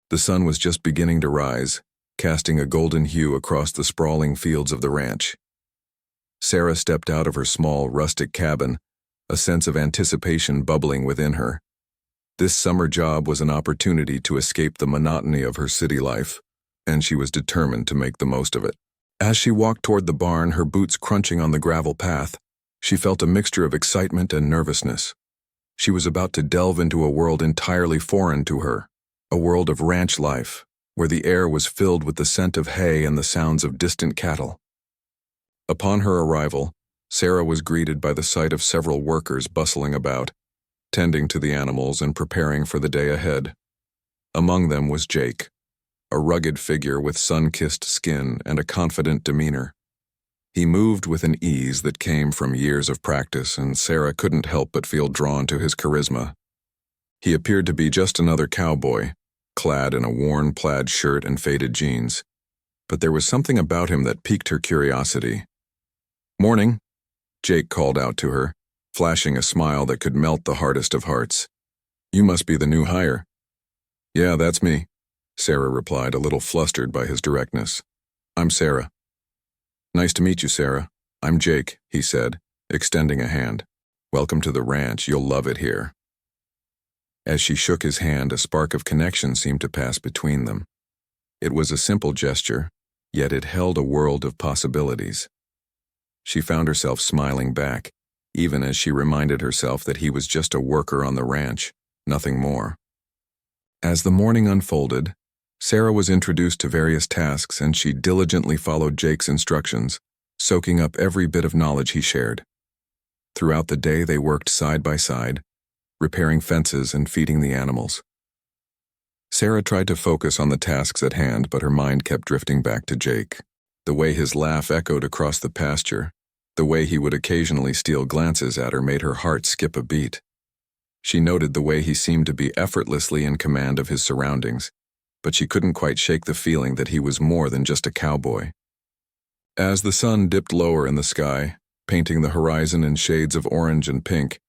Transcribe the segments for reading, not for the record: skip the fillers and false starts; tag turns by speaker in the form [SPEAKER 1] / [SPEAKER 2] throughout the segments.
[SPEAKER 1] The sun was just beginning to rise, casting a golden hue across the sprawling fields of the ranch. Sarah stepped out of her small, rustic cabin, a sense of anticipation bubbling within her. This summer job was an opportunity to escape the monotony of her city life, and she was determined to make the most of it. As she walked toward the barn, her boots crunching on the gravel path, she felt a mixture of excitement and nervousness. She was about to delve into a world entirely foreign to her, a world of ranch life, where the air was filled with the scent of hay and the sounds of distant cattle. Upon her arrival, Sarah was greeted by the sight of several workers bustling about, tending to the animals and preparing for the day ahead. Among them was Jake, a rugged figure with sun-kissed skin and a confident demeanor. He moved with an ease that came from years of practice, and Sarah couldn't help but feel drawn to his charisma. He appeared to be just another cowboy, clad in a worn plaid shirt and faded jeans, but there was something about him that piqued her curiosity. "Morning," Jake called out to her, flashing a smile that could melt the hardest of hearts. "You must be the new hire." "Yeah, that's me," Sarah replied, a little flustered by his directness. "I'm Sarah." "Nice to meet you, Sarah. I'm Jake," he said, extending a hand. "Welcome to the ranch. You'll love it here." As she shook his hand, a spark of connection seemed to pass between them. It was a simple gesture, yet it held a world of possibilities. She found herself smiling back, even as she reminded herself that he was just a worker on the ranch, nothing more. As the morning unfolded, Sarah was introduced to various tasks, and she diligently followed Jake's instructions, soaking up every bit of knowledge he shared. Throughout the day, they worked side by side, repairing fences and feeding the animals. Sarah tried to focus on the tasks at hand, but her mind kept drifting back to Jake. The way his laugh echoed across the pasture, the way he would occasionally steal glances at her, made her heart skip a beat. She noted the way he seemed to be effortlessly in command of his surroundings, but she couldn't quite shake the feeling that he was more than just a cowboy. As the sun dipped lower in the sky, painting the horizon in shades of orange and pink,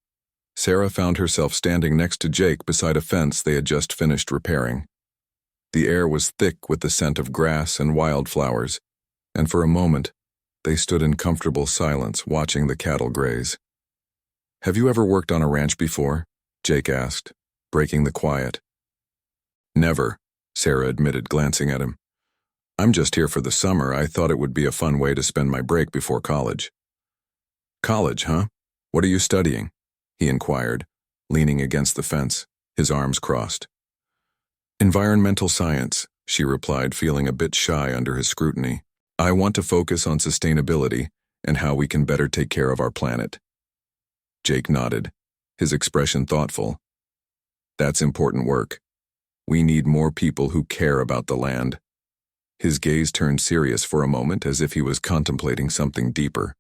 [SPEAKER 1] Sarah found herself standing next to Jake beside a fence they had just finished repairing. The air was thick with the scent of grass and wildflowers, and for a moment, they stood in comfortable silence watching the cattle graze. "Have you ever worked on a ranch before?" Jake asked, breaking the quiet. "Never," Sarah admitted, glancing at him. "I'm just here for the summer. I thought it would be a fun way to spend my break before college." "College, huh? What are you studying?" he inquired, leaning against the fence, his arms crossed. "Environmental science," she replied, feeling a bit shy under his scrutiny. "I want to focus on sustainability and how we can better take care of our planet." Jake nodded, his expression thoughtful. "That's important work. We need more people who care about the land." His gaze turned serious for a moment, as if he was contemplating something deeper.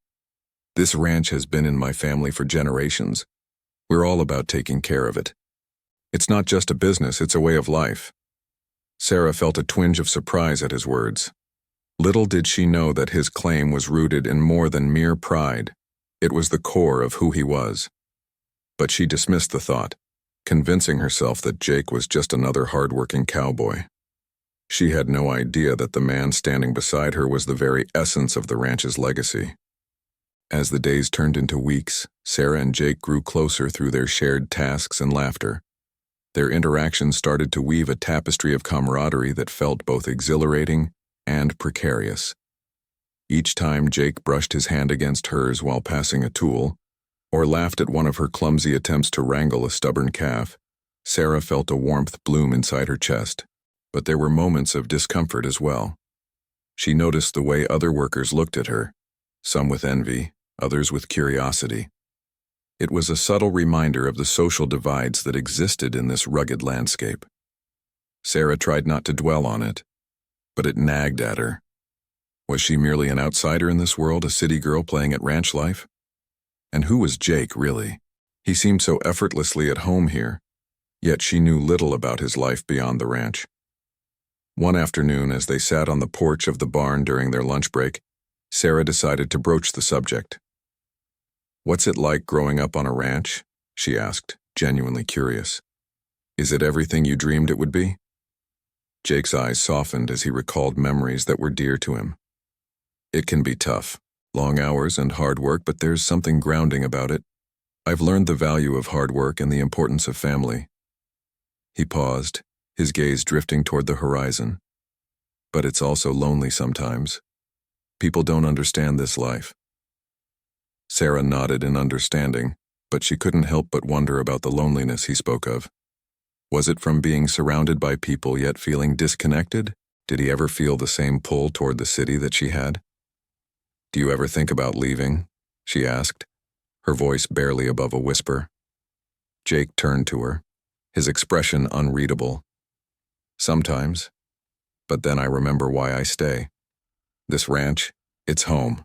[SPEAKER 1] "This ranch has been in my family for generations. We're all about taking care of it. It's not just a business, it's a way of life." Sarah felt a twinge of surprise at his words. Little did she know that his claim was rooted in more than mere pride. It was the core of who he was. But she dismissed the thought, convincing herself that Jake was just another hard-working cowboy. She had no idea that the man standing beside her was the very essence of the ranch's legacy. As the days turned into weeks, Sarah and Jake grew closer through their shared tasks and laughter. Their interactions started to weave a tapestry of camaraderie that felt both exhilarating and precarious. Each time Jake brushed his hand against hers while passing a tool, or laughed at one of her clumsy attempts to wrangle a stubborn calf, Sarah felt a warmth bloom inside her chest. But there were moments of discomfort as well. She noticed the way other workers looked at her, some with envy, others with curiosity. It was a subtle reminder of the social divides that existed in this rugged landscape. Sarah tried not to dwell on it, but it nagged at her. Was she merely an outsider in this world, a city girl playing at ranch life? And who was Jake, really? He seemed so effortlessly at home here, yet she knew little about his life beyond the ranch. One afternoon, as they sat on the porch of the barn during their lunch break, Sarah decided to broach the subject. "What's it like growing up on a ranch?" she asked, genuinely curious. "Is it everything you dreamed it would be?" Jake's eyes softened as he recalled memories that were dear to him. It can be tough, long hours and hard work, but there's something grounding about it. I've learned the value of hard work and the importance of family. He paused, his gaze drifting toward the horizon. But it's also lonely sometimes. People don't understand this life. Sarah nodded in understanding, but she couldn't help but wonder about the loneliness he spoke of. Was it from being surrounded by people yet feeling disconnected? Did he ever feel the same pull toward the city that she had? "Do you ever think about leaving?" she asked, her voice barely above a whisper. Jake turned to her, his expression unreadable. "Sometimes, but then I remember why I stay. This ranch, it's home."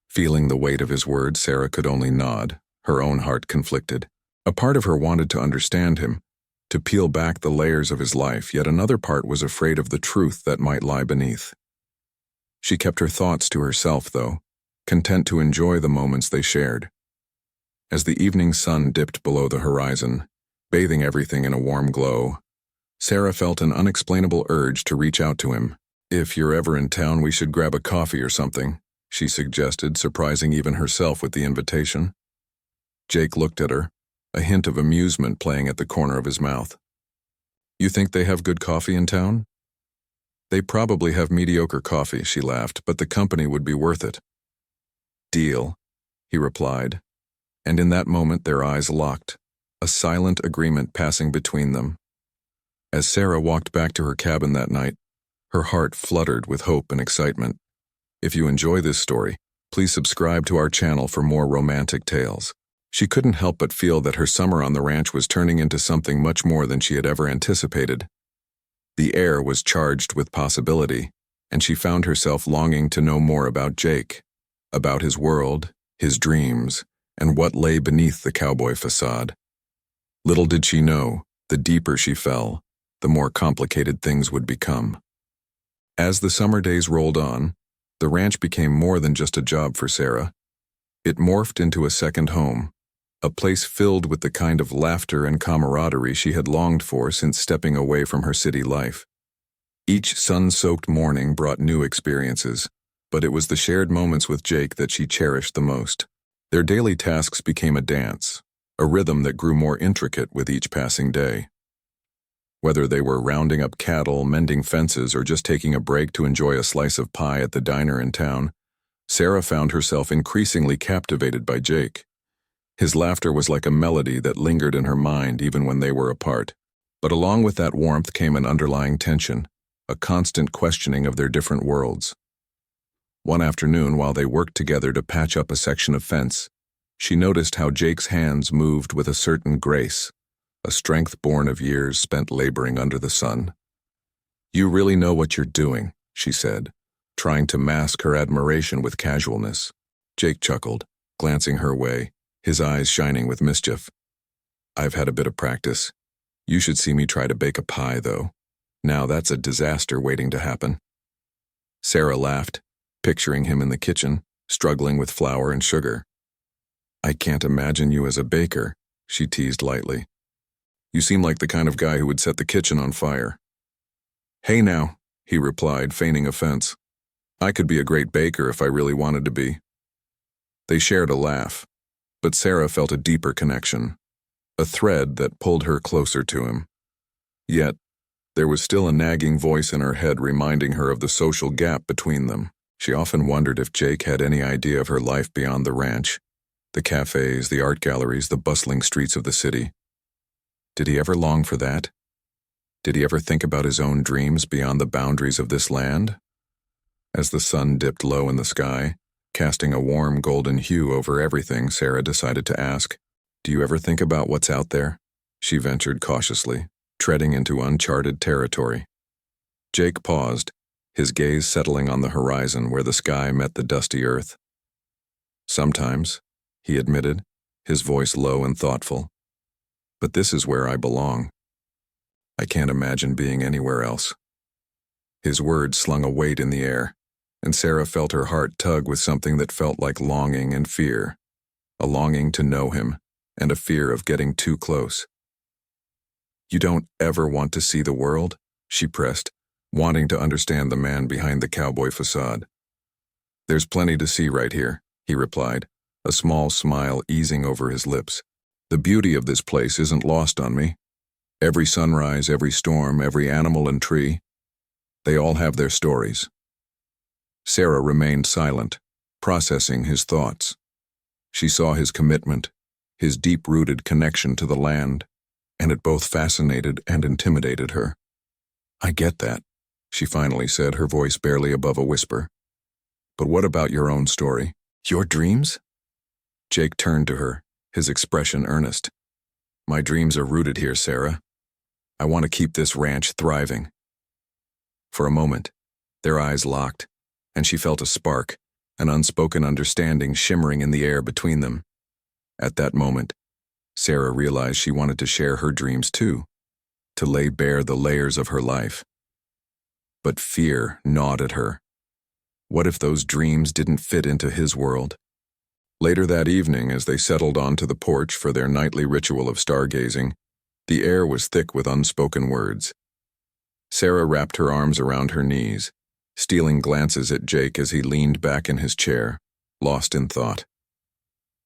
[SPEAKER 1] Feeling the weight of his words, Sarah could only nod, her own heart conflicted. A part of her wanted to understand him, to peel back the layers of his life, yet another part was afraid of the truth that might lie beneath. She kept her thoughts to herself, though, content to enjoy the moments they shared. As the evening sun dipped below the horizon, bathing everything in a warm glow, Sarah felt an unexplainable urge to reach out to him. "If you're ever in town, we should grab a coffee or something," she suggested, surprising even herself with the invitation. Jake looked at her, a hint of amusement playing at the corner of his mouth. "You think they have good coffee in town?" "They probably have mediocre coffee," she laughed, "but the company would be worth it." "Deal," he replied, and in that moment their eyes locked, a silent agreement passing between them. As Sarah walked back to her cabin that night, her heart fluttered with hope and excitement. If you enjoy this story, please subscribe to our channel for more romantic tales. She couldn't help but feel that her summer on the ranch was turning into something much more than she had ever anticipated. The air was charged with possibility, and she found herself longing to know more about Jake, about his world, his dreams, and what lay beneath the cowboy facade. Little did she know, the deeper she fell, the more complicated things would become. As the summer days rolled on, the ranch became more than just a job for Sarah. It morphed into a second home, a place filled with the kind of laughter and camaraderie she had longed for since stepping away from her city life. Each sun-soaked morning brought new experiences, but it was the shared moments with Jake that she cherished the most. Their daily tasks became a dance, a rhythm that grew more intricate with each passing day. Whether they were rounding up cattle, mending fences, or just taking a break to enjoy a slice of pie at the diner in town, Sarah found herself increasingly captivated by Jake. His laughter was like a melody that lingered in her mind even when they were apart. But along with that warmth came an underlying tension, a constant questioning of their different worlds. One afternoon, while they worked together to patch up a section of fence, she noticed how Jake's hands moved with a certain grace, a strength born of years spent laboring under the sun. "You really know what you're doing," she said, trying to mask her admiration with casualness. Jake chuckled, glancing her way, his eyes shining with mischief. "I've had a bit of practice. You should see me try to bake a pie, though. Now that's a disaster waiting to happen." Sarah laughed, picturing him in the kitchen, struggling with flour and sugar. "I can't imagine you as a baker," she teased lightly. "You seem like the kind of guy who would set the kitchen on fire." "Hey now," he replied, feigning offense. "I could be a great baker if I really wanted to be." They shared a laugh, but Sarah felt a deeper connection, a thread that pulled her closer to him. Yet, there was still a nagging voice in her head reminding her of the social gap between them. She often wondered if Jake had any idea of her life beyond the ranch, the cafes, the art galleries, the bustling streets of the city. Did he ever long for that? Did he ever think about his own dreams beyond the boundaries of this land? As the sun dipped low in the sky, casting a warm golden hue over everything, Sarah decided to ask, "Do you ever think about what's out there?" She ventured cautiously, treading into uncharted territory. Jake paused, his gaze settling on the horizon where the sky met the dusty earth. "Sometimes," he admitted, his voice low and thoughtful. "But this is where I belong. I can't imagine being anywhere else." His words slung a weight in the air, and Sarah felt her heart tug with something that felt like longing and fear, a longing to know him, and a fear of getting too close. "You don't ever want to see the world?" she pressed, wanting to understand the man behind the cowboy facade. There's plenty to see right here, he replied, a small smile easing over his lips. The beauty of this place isn't lost on me. Every sunrise, every storm, every animal and tree, they all have their stories. Sarah remained silent, processing his thoughts. She saw his commitment, his deep-rooted connection to the land, and it both fascinated and intimidated her. I get that, she finally said, her voice barely above a whisper. But what about your own story? Your dreams? Jake turned to her, his expression earnest. My dreams are rooted here, Sarah. I want to keep this ranch thriving. For a moment, their eyes locked, and she felt a spark, an unspoken understanding shimmering in the air between them. At that moment, Sarah realized she wanted to share her dreams too, to lay bare the layers of her life. But fear gnawed at her. What if those dreams didn't fit into his world? Later that evening, as they settled onto the porch for their nightly ritual of stargazing, the air was thick with unspoken words. Sarah wrapped her arms around her knees, stealing glances at Jake as he leaned back in his chair, lost in thought.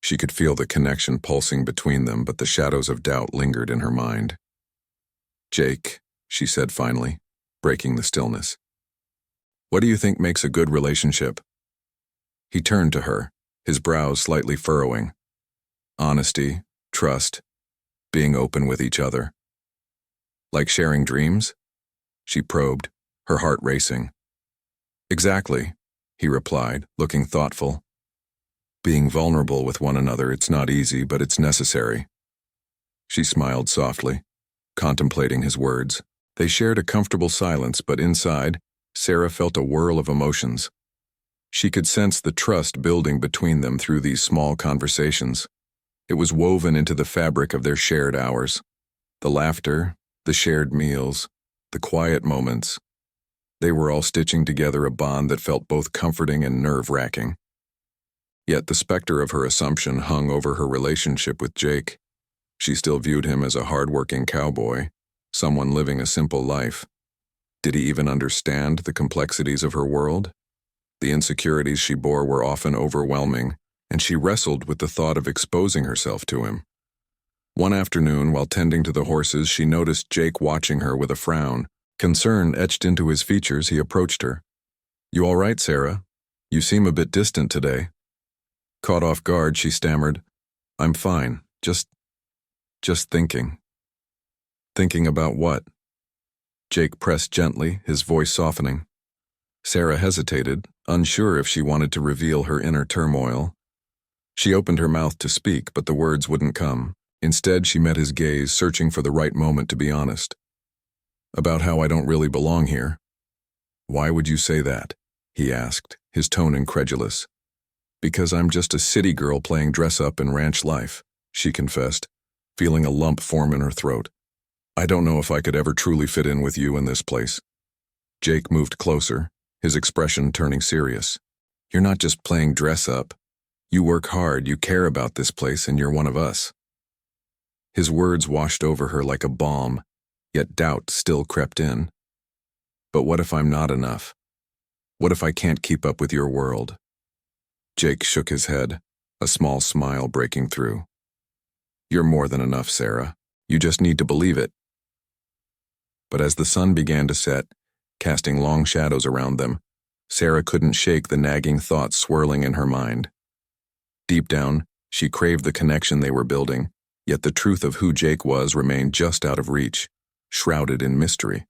[SPEAKER 1] She could feel the connection pulsing between them, but the shadows of doubt lingered in her mind. Jake, she said finally, breaking the stillness. What do you think makes a good relationship? He turned to her, his brows slightly furrowing. Honesty, trust, being open with each other. Like sharing dreams? She probed, her heart racing. Exactly, he replied, looking thoughtful. Being vulnerable with one another, it's not easy, but it's necessary. She smiled softly, contemplating his words. They shared a comfortable silence, but inside, Sarah felt a whirl of emotions. She could sense the trust building between them through these small conversations. It was woven into the fabric of their shared hours. The laughter, the shared meals, the quiet moments. They were all stitching together a bond that felt both comforting and nerve-wracking. Yet the specter of her assumption hung over her relationship with Jake. She still viewed him as a hard-working cowboy, someone living a simple life. Did he even understand the complexities of her world? The insecurities she bore were often overwhelming, and she wrestled with the thought of exposing herself to him. One afternoon, while tending to the horses, she noticed Jake watching her with a frown. Concern etched into his features, he approached her. You all right, Sarah? You seem a bit distant today. Caught off guard, she stammered. I'm fine, just thinking. Thinking about what? Jake pressed gently, his voice softening. Sarah hesitated, unsure if she wanted to reveal her inner turmoil. She opened her mouth to speak, but the words wouldn't come. Instead, she met his gaze, searching for the right moment to be honest. About how I don't really belong here. Why would you say that? He asked, his tone incredulous. Because I'm just a city girl playing dress-up in ranch life, she confessed, feeling a lump form in her throat. I don't know if I could ever truly fit in with you in this place. Jake moved closer, his expression turning serious. You're not just playing dress-up. You work hard, you care about this place, and you're one of us. His words washed over her like a balm, yet doubt still crept in. But what if I'm not enough? What if I can't keep up with your world? Jake shook his head, a small smile breaking through. You're more than enough, Sarah. You just need to believe it. But as the sun began to set, casting long shadows around them, Sarah couldn't shake the nagging thoughts swirling in her mind. Deep down, she craved the connection they were building, yet the truth of who Jake was remained just out of reach, shrouded in mystery.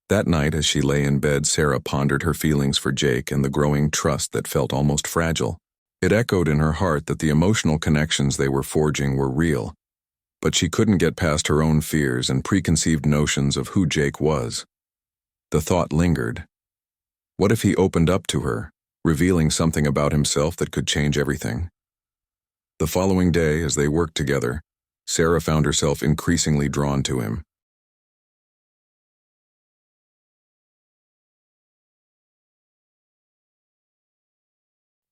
[SPEAKER 1] That night, as she lay in bed, Sarah pondered her feelings for Jake and the growing trust that felt almost fragile. It echoed in her heart that the emotional connections they were forging were real, but she couldn't get past her own fears and preconceived notions of who Jake was. The thought lingered. What if he opened up to her, revealing something about himself that could change everything? The following day, as they worked together, Sarah found herself increasingly drawn to him.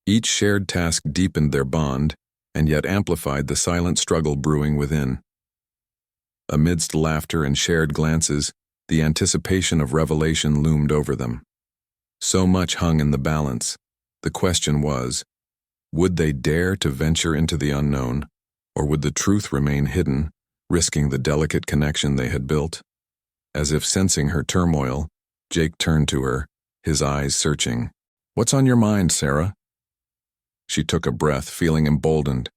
[SPEAKER 1] Each shared task deepened their bond, and yet amplified the silent struggle brewing within. Amidst laughter and shared glances, The anticipation of revelation loomed over them. So much hung in the balance. The question was, would they dare to venture into the unknown, or would the truth remain hidden, risking the delicate connection they had built? As if sensing her turmoil, Jake turned to her, his eyes searching. "What's on your mind, Sarah?" She took a breath, feeling emboldened.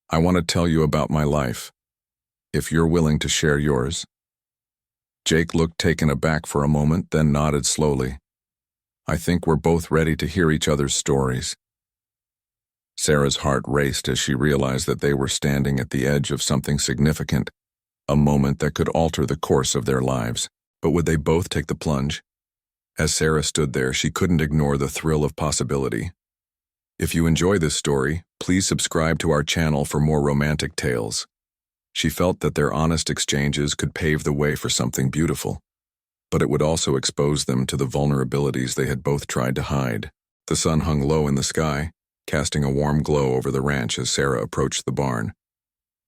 [SPEAKER 1] "I want to tell you about my life, if you're willing to share yours." Jake looked taken aback for a moment, then nodded slowly. "I think we're both ready to hear each other's stories." Sarah's heart raced as she realized that they were standing at the edge of something significant, a moment that could alter the course of their lives. But would they both take the plunge? As Sarah stood there, she couldn't ignore the thrill of possibility. If you enjoy this story, please subscribe to our channel for more romantic tales. She felt that their honest exchanges could pave the way for something beautiful, but it would also expose them to the vulnerabilities they had both tried to hide. The sun hung low in the sky, casting a warm glow over the ranch as Sarah approached the barn.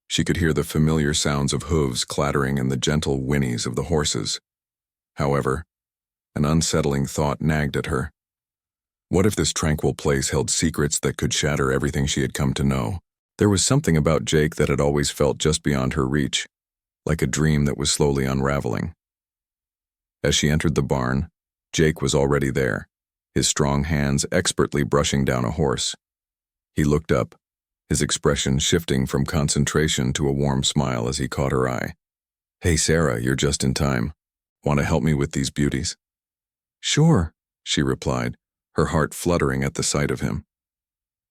[SPEAKER 1] She could hear the familiar sounds of hooves clattering and the gentle whinnies of the horses. However, an unsettling thought nagged at her. What if this tranquil place held secrets that could shatter everything she had come to know? There was something about Jake that had always felt just beyond her reach, like a dream that was slowly unraveling. As she entered the barn, Jake was already there, his strong hands expertly brushing down a horse. He looked up, his expression shifting from concentration to a warm smile as he caught her eye. "Hey Sarah, you're just in time. Want to help me with these beauties?" "Sure," she replied, her heart fluttering at the sight of him.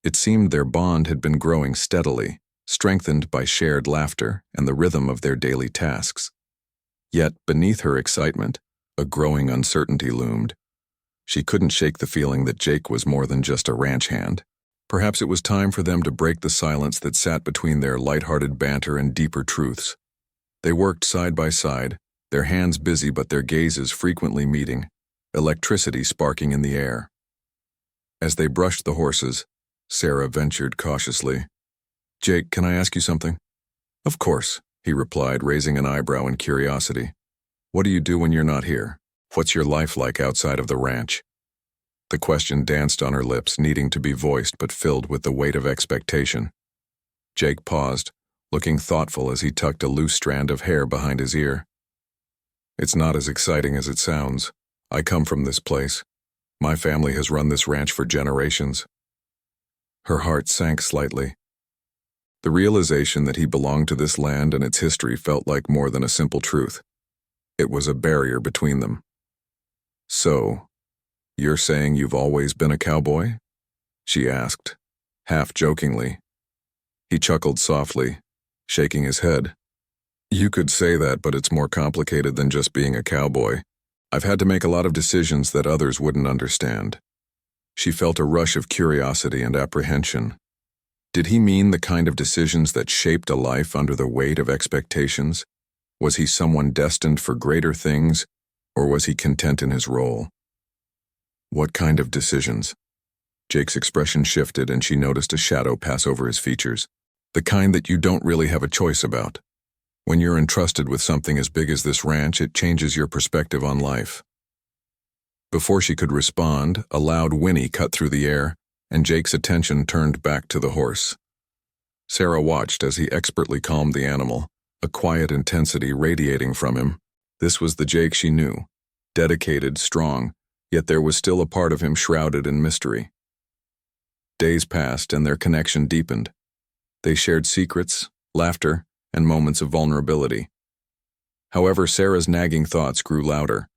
[SPEAKER 1] It seemed their bond had been growing steadily, strengthened by shared laughter and the rhythm of their daily tasks. Yet, beneath her excitement, a growing uncertainty loomed. She couldn't shake the feeling that Jake was more than just a ranch hand. Perhaps it was time for them to break the silence that sat between their light-hearted banter and deeper truths. They worked side by side, their hands busy but their gazes frequently meeting, electricity sparking in the air. As they brushed the horses, Sarah ventured cautiously. "Jake, can I ask you something?" "Of course," he replied, raising an eyebrow in curiosity. "What do you do when you're not here? What's your life like outside of the ranch?" The question danced on her lips, needing to be voiced but filled with the weight of expectation. Jake paused, looking thoughtful as he tucked a loose strand of hair behind his ear. "It's not as exciting as it sounds. I come from this place. My family has run this ranch for generations." Her heart sank slightly. The realization that he belonged to this land and its history felt like more than a simple truth. It was a barrier between them. "So, you're saying you've always been a cowboy?" she asked, half jokingly. He chuckled softly, shaking his head. "You could say that, but it's more complicated than just being a cowboy. I've had to make a lot of decisions that others wouldn't understand." She felt a rush of curiosity and apprehension. Did he mean the kind of decisions that shaped a life under the weight of expectations? Was he someone destined for greater things, or was he content in his role? "What kind of decisions?" Jake's expression shifted and she noticed a shadow pass over his features. "The kind that you don't really have a choice about. When you're entrusted with something as big as this ranch, it changes your perspective on life." Before she could respond, a loud whinny cut through the air, and Jake's attention turned back to the horse. Sarah watched as he expertly calmed the animal, a quiet intensity radiating from him. This was the Jake she knew, dedicated, strong, yet there was still a part of him shrouded in mystery. Days passed and their connection deepened. They shared secrets, laughter, and moments of vulnerability. However, Sarah's nagging thoughts grew louder.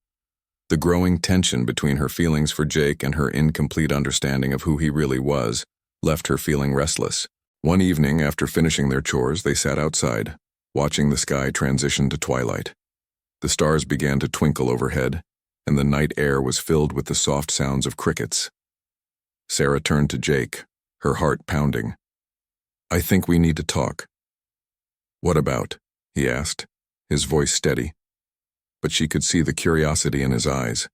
[SPEAKER 1] The growing tension between her feelings for Jake and her incomplete understanding of who he really was left her feeling restless. One evening, after finishing their chores, they sat outside, watching the sky transition to twilight. The stars began to twinkle overhead, and the night air was filled with the soft sounds of crickets. Sarah turned to Jake, her heart pounding. "I think we need to talk." "What about?" he asked, his voice steady. But she could see the curiosity in his eyes.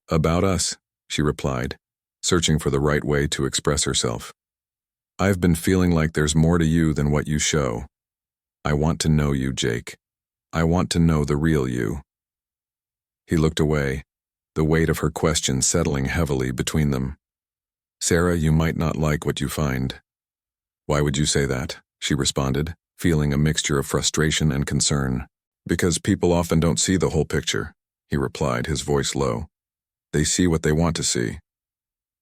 [SPEAKER 1] "About us," she replied, searching for the right way to express herself. "I've been feeling like there's more to you than what you show. I want to know you, Jake. I want to know the real you." He looked away, the weight of her question settling heavily between them. "Sarah, you might not like what you find." "Why would you say that?" she responded, feeling a mixture of frustration and concern. "Because people often don't see the whole picture," he replied, his voice low. "They see what they want to see.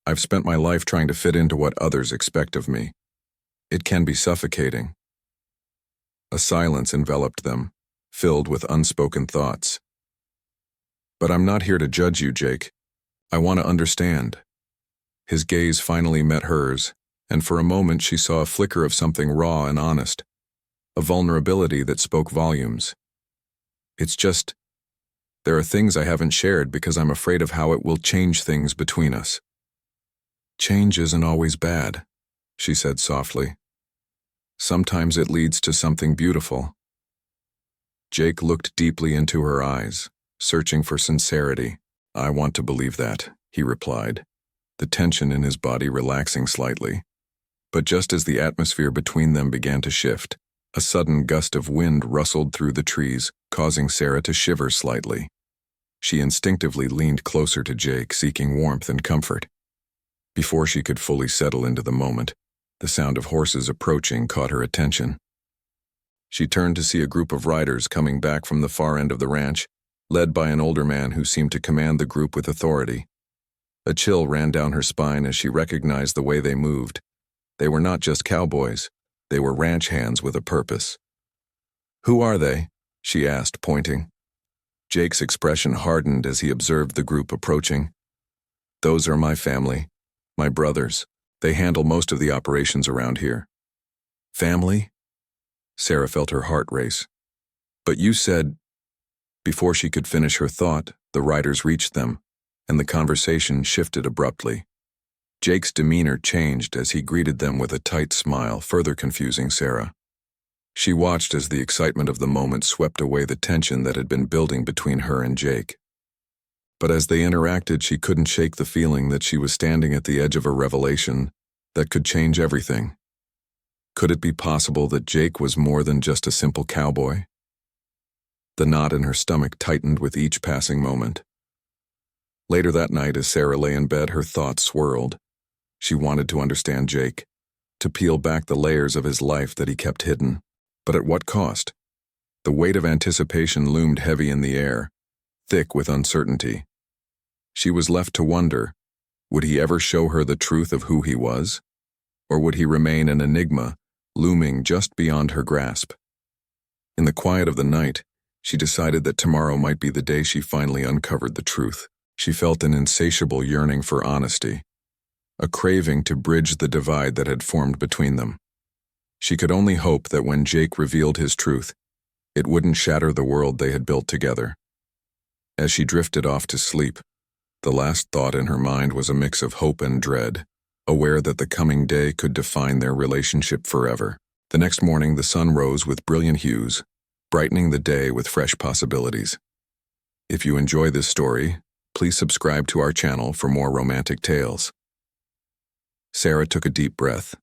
[SPEAKER 1] I've spent my life trying to fit into what others expect of me. It can be suffocating." A silence enveloped them, filled with unspoken thoughts. "But I'm not here to judge you, Jake. I want to understand." His gaze finally met hers, and for a moment she saw a flicker of something raw and honest, a vulnerability that spoke volumes. "It's just, there are things I haven't shared because I'm afraid of how it will change things between us." "Change isn't always bad," she said softly. "Sometimes it leads to something beautiful." Jake looked deeply into her eyes, searching for sincerity. "I want to believe that," he replied, the tension in his body relaxing slightly. But just as the atmosphere between them began to shift, a sudden gust of wind rustled through the trees, causing Sarah to shiver slightly. She instinctively leaned closer to Jake, seeking warmth and comfort. Before she could fully settle into the moment, the sound of horses approaching caught her attention. She turned to see a group of riders coming back from the far end of the ranch, led by an older man who seemed to command the group with authority. A chill ran down her spine as she recognized the way they moved. They were not just cowboys, they were ranch hands with a purpose. "Who are they?" she asked, pointing. Jake's expression hardened as he observed the group approaching. "Those are my family, my brothers. They handle most of the operations around here." "Family?" Sarah felt her heart race. "But you said—" Before she could finish her thought, the riders reached them, and the conversation shifted abruptly. Jake's demeanor changed as he greeted them with a tight smile, further confusing Sarah. She watched as the excitement of the moment swept away the tension that had been building between her and Jake. But as they interacted, she couldn't shake the feeling that she was standing at the edge of a revelation that could change everything. Could it be possible that Jake was more than just a simple cowboy? The knot in her stomach tightened with each passing moment. Later that night, as Sarah lay in bed, her thoughts swirled. She wanted to understand Jake, to peel back the layers of his life that he kept hidden. But at what cost? The weight of anticipation loomed heavy in the air, thick with uncertainty. She was left to wonder, would he ever show her the truth of who he was? Or would he remain an enigma, looming just beyond her grasp? In the quiet of the night, she decided that tomorrow might be the day she finally uncovered the truth. She felt an insatiable yearning for honesty, a craving to bridge the divide that had formed between them. She could only hope that when Jake revealed his truth, it wouldn't shatter the world they had built together. As she drifted off to sleep, the last thought in her mind was a mix of hope and dread, aware that the coming day could define their relationship forever. The next morning, the sun rose with brilliant hues, brightening the day with fresh possibilities. If you enjoy this story, please subscribe to our channel for more romantic tales. Sarah took a deep breath,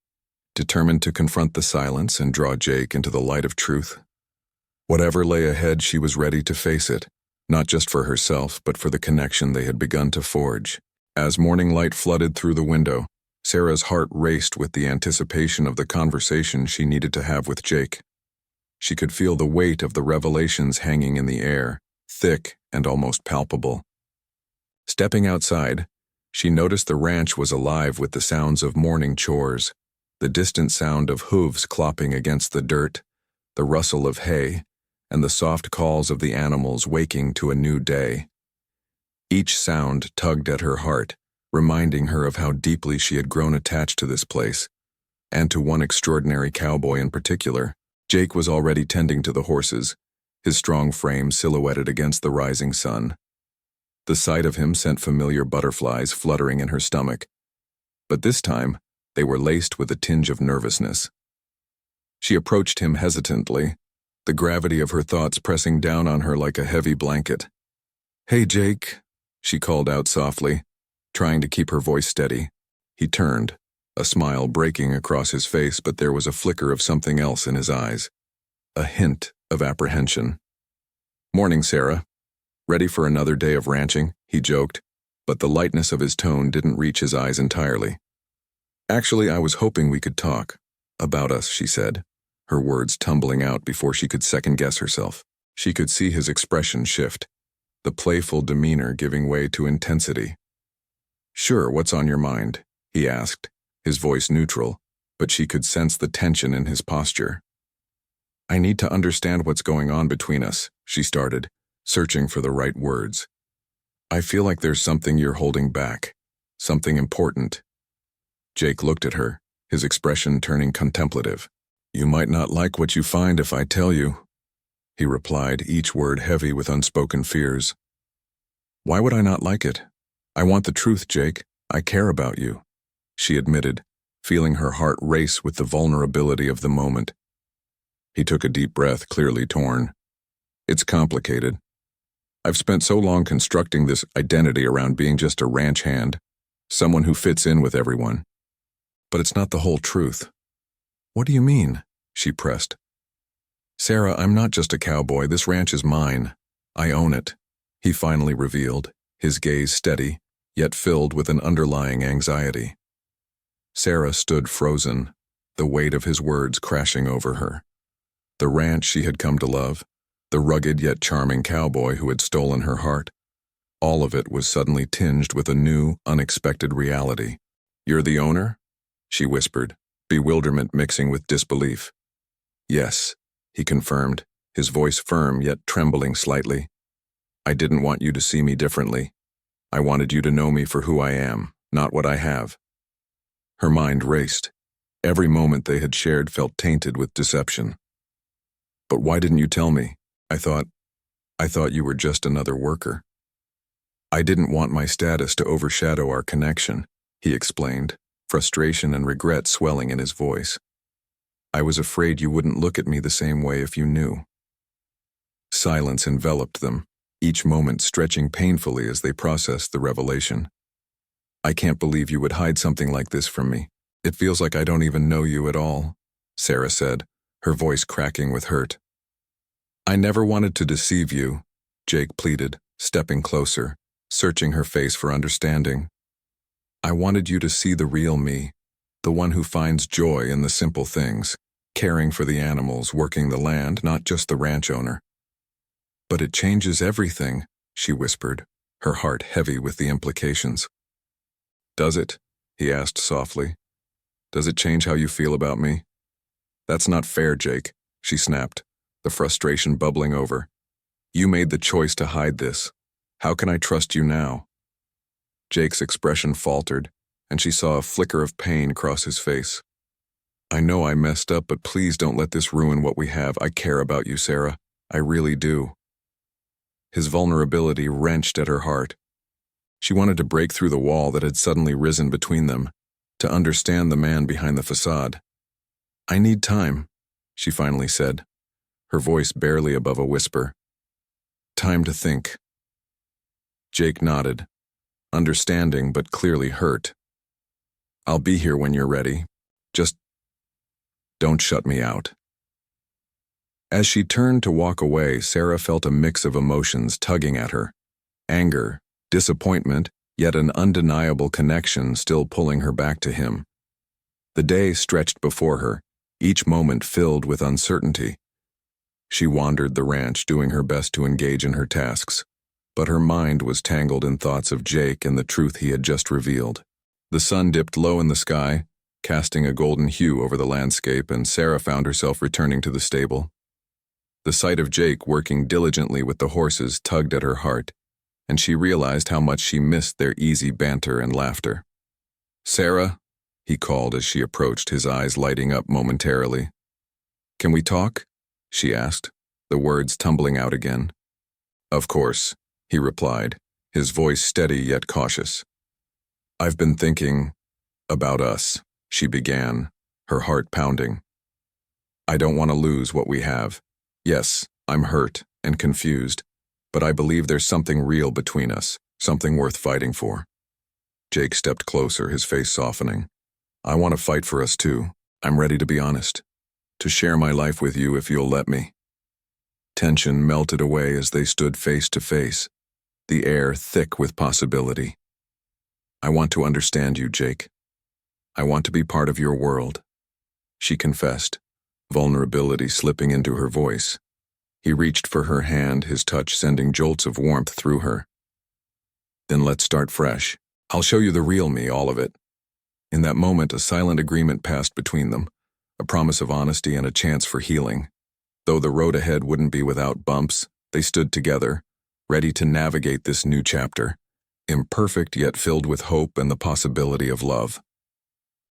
[SPEAKER 1] determined to confront the silence and draw Jake into the light of truth. Whatever lay ahead, she was ready to face it, not just for herself, but for the connection they had begun to forge. As morning light flooded through the window, Sarah's heart raced with the anticipation of the conversation she needed to have with Jake. She could feel the weight of the revelations hanging in the air, thick and almost palpable. Stepping outside, she noticed the ranch was alive with the sounds of morning chores, the distant sound of hooves clopping against the dirt, the rustle of hay, and the soft calls of the animals waking to a new day. Each sound tugged at her heart, reminding her of how deeply she had grown attached to this place, and to one extraordinary cowboy in particular. Jake was already tending to the horses, his strong frame silhouetted against the rising sun. The sight of him sent familiar butterflies fluttering in her stomach, but this time they were laced with a tinge of nervousness. She approached him hesitantly, the gravity of her thoughts pressing down on her like a heavy blanket. "Hey, Jake," she called out softly, trying to keep her voice steady. He turned, a smile breaking across his face, but there was a flicker of something else in his eyes, a hint of apprehension. "Morning, Sarah." Ready for another day of ranching? He joked, but the lightness of his tone didn't reach his eyes entirely. Actually, I was hoping we could talk. About us, she said, her words tumbling out before she could second-guess herself. She could see his expression shift, the playful demeanor giving way to intensity. Sure, what's on your mind? He asked, his voice neutral, but she could sense the tension in his posture. I need to understand what's going on between us, she started, searching for the right words. I feel like there's something you're holding back, something important. Jake looked at her, his expression turning contemplative. You might not like what you find if I tell you, he replied, each word heavy with unspoken fears. Why would I not like it? I want the truth, Jake. I care about you, she admitted, feeling her heart race with the vulnerability of the moment. He took a deep breath, clearly torn. It's complicated. I've spent so long constructing this identity around being just a ranch hand, someone who fits in with everyone. But it's not the whole truth. What do you mean? She pressed. Sarah, I'm not just a cowboy. This ranch is mine. I own it, he finally revealed, his gaze steady, yet filled with an underlying anxiety. Sarah stood frozen, the weight of his words crashing over her. The ranch she had come to love, the rugged yet charming cowboy who had stolen her heart, all of it was suddenly tinged with a new, unexpected reality. You're the owner? She whispered, bewilderment mixing with disbelief. Yes, he confirmed, his voice firm yet trembling slightly. I didn't want you to see me differently. I wanted you to know me for who I am, not what I have. Her mind raced. Every moment they had shared felt tainted with deception. But why didn't you tell me? I thought you were just another worker. I didn't want my status to overshadow our connection, he explained, frustration and regret swelling in his voice. I was afraid you wouldn't look at me the same way if you knew. Silence enveloped them, each moment stretching painfully as they processed the revelation. I can't believe you would hide something like this from me. It feels like I don't even know you at all, Sarah said, her voice cracking with hurt. I never wanted to deceive you, Jake pleaded, stepping closer, searching her face for understanding. I wanted you to see the real me, the one who finds joy in the simple things, caring for the animals, working the land, not just the ranch owner. But it changes everything, she whispered, her heart heavy with the implications. Does it? He asked softly. Does it change how you feel about me? That's not fair, Jake, she snapped, the frustration bubbling over. You made the choice to hide this. How can I trust you now? Jake's expression faltered, and she saw a flicker of pain cross his face. I know I messed up, but please don't let this ruin what we have. I care about you, Sarah. I really do. His vulnerability wrenched at her heart. She wanted to break through the wall that had suddenly risen between them, to understand the man behind the facade. I need time, she finally said, her voice barely above a whisper. Time to think. Jake nodded, understanding but clearly hurt. I'll be here when you're ready. Just don't shut me out. As she turned to walk away, Sarah felt a mix of emotions tugging at her. Anger, disappointment, yet an undeniable connection still pulling her back to him. The day stretched before her, each moment filled with uncertainty. She wandered the ranch, doing her best to engage in her tasks, but her mind was tangled in thoughts of Jake and the truth he had just revealed. The sun dipped low in the sky, casting a golden hue over the landscape, and Sarah found herself returning to the stable. The sight of Jake working diligently with the horses tugged at her heart, and she realized how much she missed their easy banter and laughter. Sarah, he called as she approached, his eyes lighting up momentarily. Can we talk? She asked, the words tumbling out again. Of course, he replied, his voice steady yet cautious. I've been thinking about us, she began, her heart pounding. I don't want to lose what we have. Yes, I'm hurt and confused, but I believe there's something real between us, something worth fighting for. Jake stepped closer, his face softening. I want to fight for us too. I'm ready to be honest. To share my life with you if you'll let me. Tension melted away as they stood face to face, the air thick with possibility. "I want to understand you, Jake. I want to be part of your world," she confessed, vulnerability slipping into her voice. He reached for her hand, his touch sending jolts of warmth through her. "Then let's start fresh. I'll show you the real me, all of it." In that moment, a silent agreement passed between them, a promise of honesty and a chance for healing. Though the road ahead wouldn't be without bumps, they stood together, ready to navigate this new chapter, imperfect yet filled with hope and the possibility of love.